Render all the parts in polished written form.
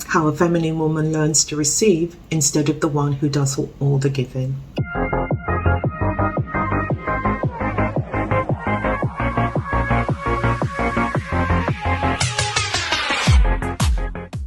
How a feminine woman learns to receive instead of the one who does all the giving.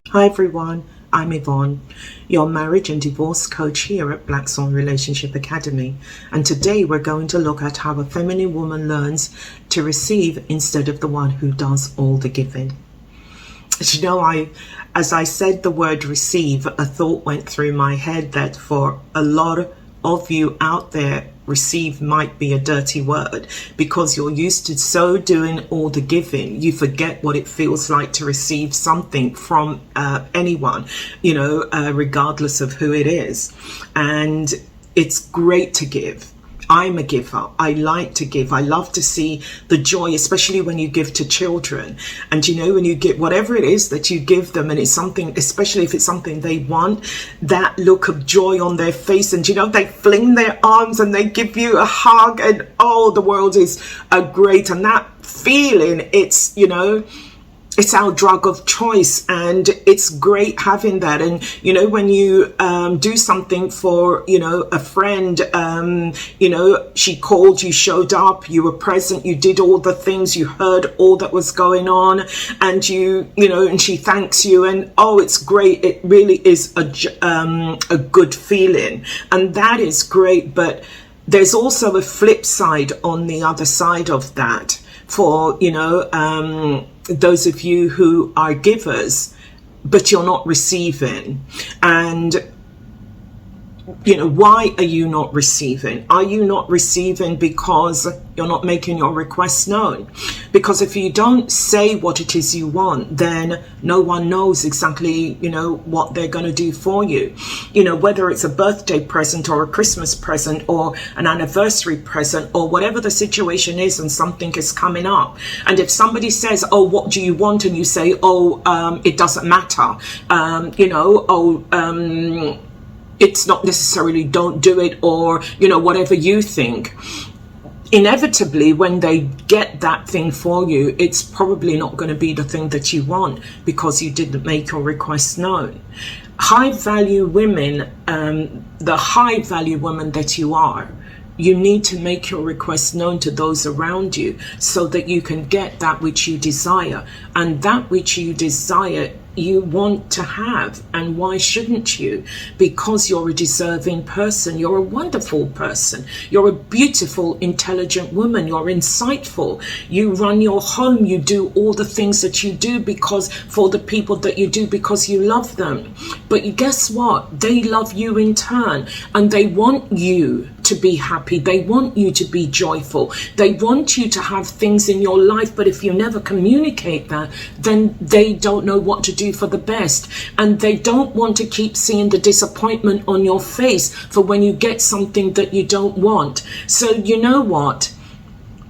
Hi everyone, I'm Yvonne, your marriage and divorce coach here at Black Swan Relationship Academy, and today we're going to look at how a feminine woman learns to receive instead of the one who does all the giving. You know, as I said the word receive, a thought went through my head that for a lot of you out there, receive might be a dirty word because you're used to so doing all the giving, you forget what it feels like to receive something from anyone, you know, regardless of who it is. And it's great to give. I'm a giver. I like to give. I love to see the joy, especially when you give to children. And you know, when you get whatever it is that you give them, and it's something, especially if it's something they want, that look of joy on their face, and you know, they fling their arms and they give you a hug, and oh, the world is great. And that feeling, it's, you know, it's our drug of choice, and it's great having that. And you know, when you do something for, you know, a friend, you know, she called, you showed up, you were present, you did all the things, you heard all that was going on, and you know, and she thanks you, and oh, it's great. It really is a good feeling, and that is great. But there's also a flip side on the other side of that for, you know, those of you who are givers, but you're not receiving. And you know, why are you not receiving? Are you not receiving because you're not making your requests known? Because if you don't say what it is you want, then no one knows exactly, you know, what they're going to do for you. You know, whether it's a birthday present or a Christmas present or an anniversary present or whatever the situation is, and something is coming up. And if somebody says, oh, what do you want? And you say, oh, it doesn't matter. You know, it's not necessarily don't do it, or, you know, whatever you think. Inevitably, when they get that thing for you, it's probably not going to be the thing that you want because you didn't make your request known. High value women, the high value woman that you are, you need to make your request known to those around you so that you can get that which you desire. And that which you desire, you want to have. And why shouldn't you? Because you're a deserving person. You're a wonderful person. You're a beautiful, intelligent woman. You're insightful. You run your home. You do all the things that you do because for the people that you do, because you love them. But guess what? They love you in turn, and they want you to be happy. They want you to be joyful. They want you to have things in your life. But if you never communicate that, then they don't know what to do for the best, and they don't want to keep seeing the disappointment on your face for when you get something that you don't want. So you know what?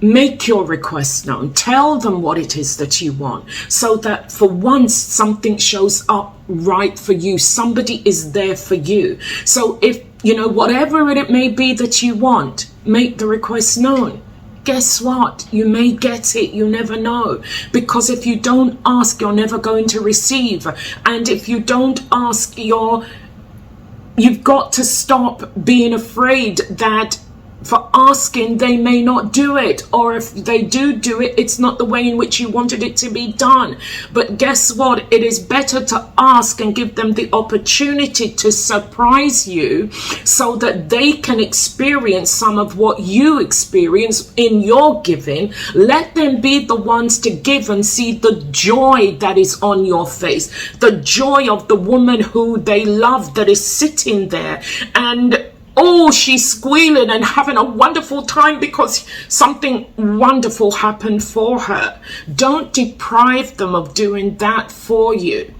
Make your requests known. Tell them what it is that you want, so that for once something shows up right for you. Somebody is there for you. So if, you know, whatever it may be that you want, make the request known. Guess what? You may get it. You never know. Because if you don't ask, you're never going to receive. And if you don't ask, you've got to stop being afraid that for asking they may not do it, or if they do it, it's not the way in which you wanted it to be done. But guess what? It is better to ask and give them the opportunity to surprise you so that they can experience some of what you experience in your giving. Let them be the ones to give and see the joy that is on your face, the joy of the woman who they love that is sitting there, and oh, she's squealing and having a wonderful time because something wonderful happened for her. Don't deprive them of doing that for you.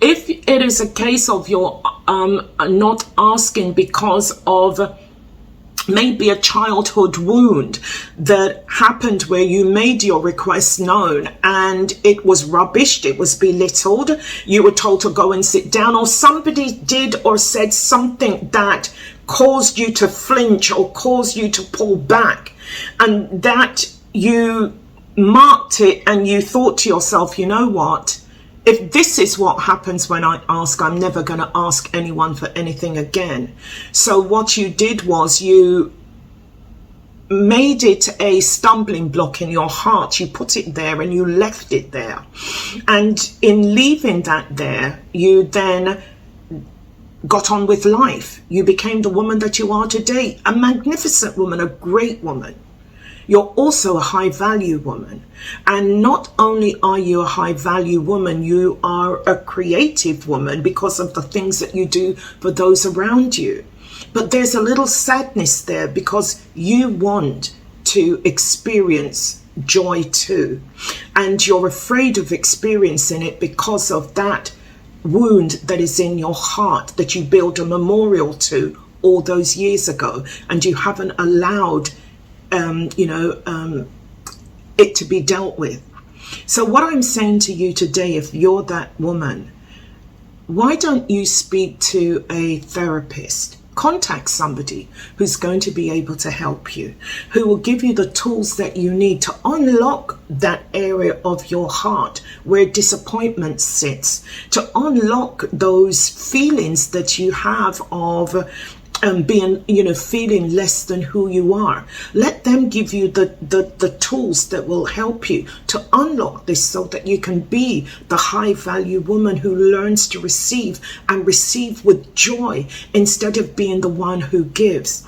If it is a case of you're not asking because of maybe a childhood wound that happened where you made your request known and it was rubbished, it was belittled, you were told to go and sit down, or somebody did or said something that caused you to flinch or caused you to pull back, and that you marked it and you thought to yourself, you know what, if this is what happens when I ask, I'm never going to ask anyone for anything again. So what you did was you made it a stumbling block in your heart. You put it there and you left it there. And in leaving that there, you then got on with life. You became the woman that you are today, a magnificent woman, a great woman. You're also a high value woman. And not only are you a high value woman, you are a creative woman because of the things that you do for those around you. But there's a little sadness there because you want to experience joy too. And you're afraid of experiencing it because of that wound that is in your heart that you built a memorial to all those years ago. And you haven't allowed it to be dealt with. So what I'm saying to you today, if you're that woman, why don't you speak to a therapist? Contact somebody who's going to be able to help you, who will give you the tools that you need to unlock that area of your heart where disappointment sits, to unlock those feelings that you have of being, feeling less than who you are. Let them give you the tools that will help you to unlock this so that you can be the high value woman who learns to receive and receive with joy instead of being the one who gives.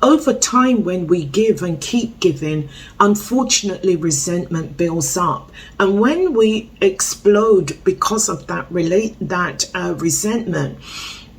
Over time, when we give and keep giving, unfortunately, resentment builds up. And when we explode because of that resentment,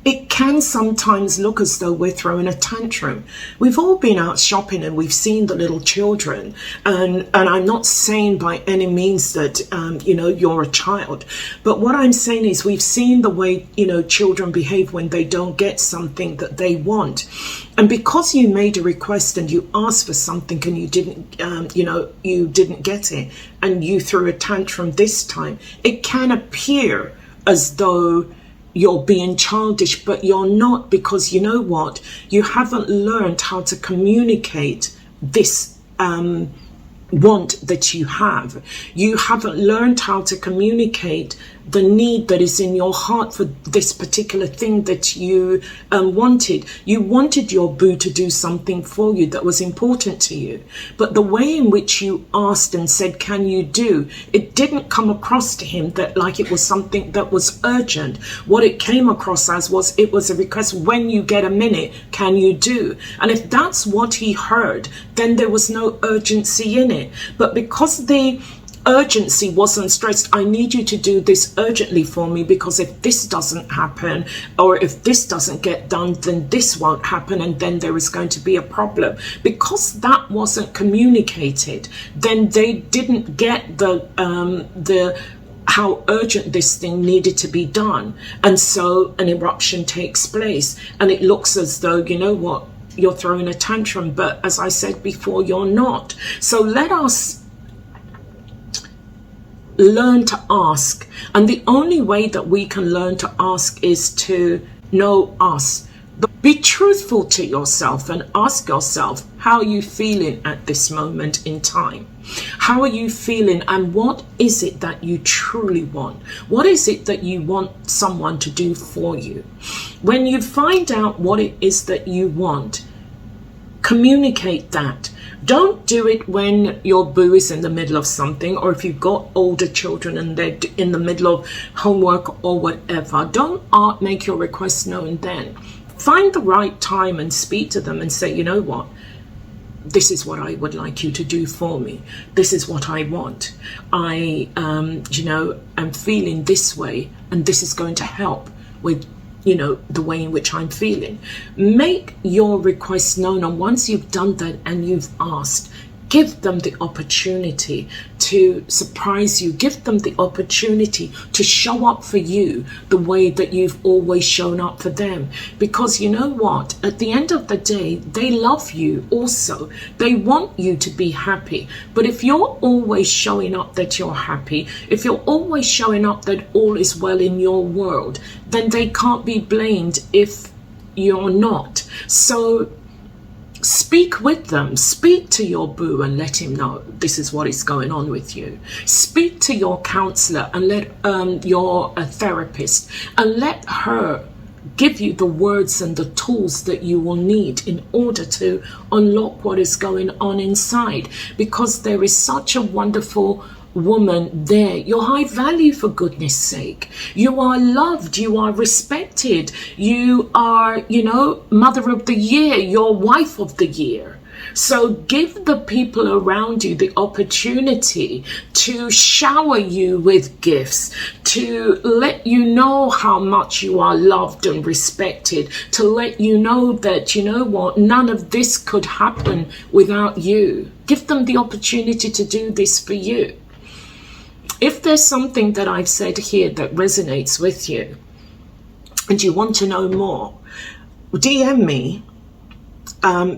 it can sometimes look as though we're throwing a tantrum. We've all been out shopping and we've seen the little children. And I'm not saying by any means that, you're a child. But what I'm saying is we've seen the way, children behave when they don't get something that they want. And because you made a request and you asked for something and you didn't get it and you threw a tantrum this time, it can appear as though you're being childish, but you're not, because you know what? You haven't learned how to communicate this want that you have. You haven't learned how to communicate the need that is in your heart for this particular thing that you wanted. You wanted your boo to do something for you that was important to you. But the way in which you asked and said, can you do? It didn't come across to him that like it was something that was urgent. What it came across as was, it was a request, when you get a minute, can you do? And if that's what he heard, then there was no urgency in it. But because the urgency wasn't stressed, I need you to do this urgently for me, because if this doesn't happen, or if this doesn't get done, then this won't happen, and then there is going to be a problem. Because that wasn't communicated, then they didn't get the how urgent this thing needed to be done, and so an eruption takes place, and it looks as though, you know what, you're throwing a tantrum, but as I said before, you're not. So let us learn to ask, and the only way that we can learn to ask is to know us. Be truthful to yourself and ask yourself, how are you feeling at this moment in time? How are you feeling, and what is it that you truly want? What is it that you want someone to do for you? When you find out what it is that you want, communicate that. Don't do it when your boo is in the middle of something, or if you've got older children and they're in the middle of homework or whatever. Don't make your request known then. Find the right time and speak to them and say, you know what, this is what I would like you to do for me. This is what I want. I am feeling this way, and this is going to help with the way in which I'm feeling. Make your requests known, and once you've done that and you've asked, give them the opportunity to surprise you. Give them the opportunity to show up for you the way that you've always shown up for them. Because you know what? At the end of the day, they love you also. They want you to be happy. But if you're always showing up that you're happy, if you're always showing up that all is well in your world, then they can't be blamed if you're not. So Speak with them. Speak to your boo and let him know this is what is going on with you. Speak to your counselor and let your therapist, and let her give you the words and the tools that you will need in order to unlock what is going on inside, because there is such a wonderful woman there. You're high value, for goodness sake. You are loved, you are respected, you are, you know, mother of the year, you're wife of the year. So give the people around you the opportunity to shower you with gifts, to let you know how much you are loved and respected, to let you know that, you know what, none of this could happen without you. Give them the opportunity to do this for you. If there's something that I've said here that resonates with you and you want to know more, DM me,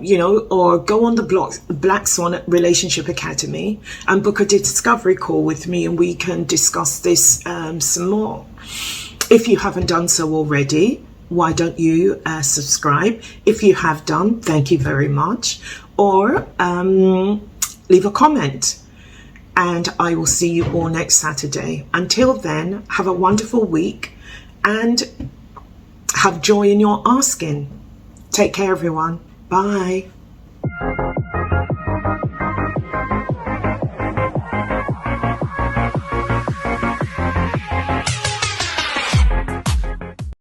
you know, or go on the Black Swan Relationship Academy and book a discovery call with me, and we can discuss this some more. If you haven't done so already, why don't you subscribe? If you have done, thank you very much. Or leave a comment. And I will see you all next Saturday. Until then, have a wonderful week and have joy in your asking. Take care, everyone. Bye.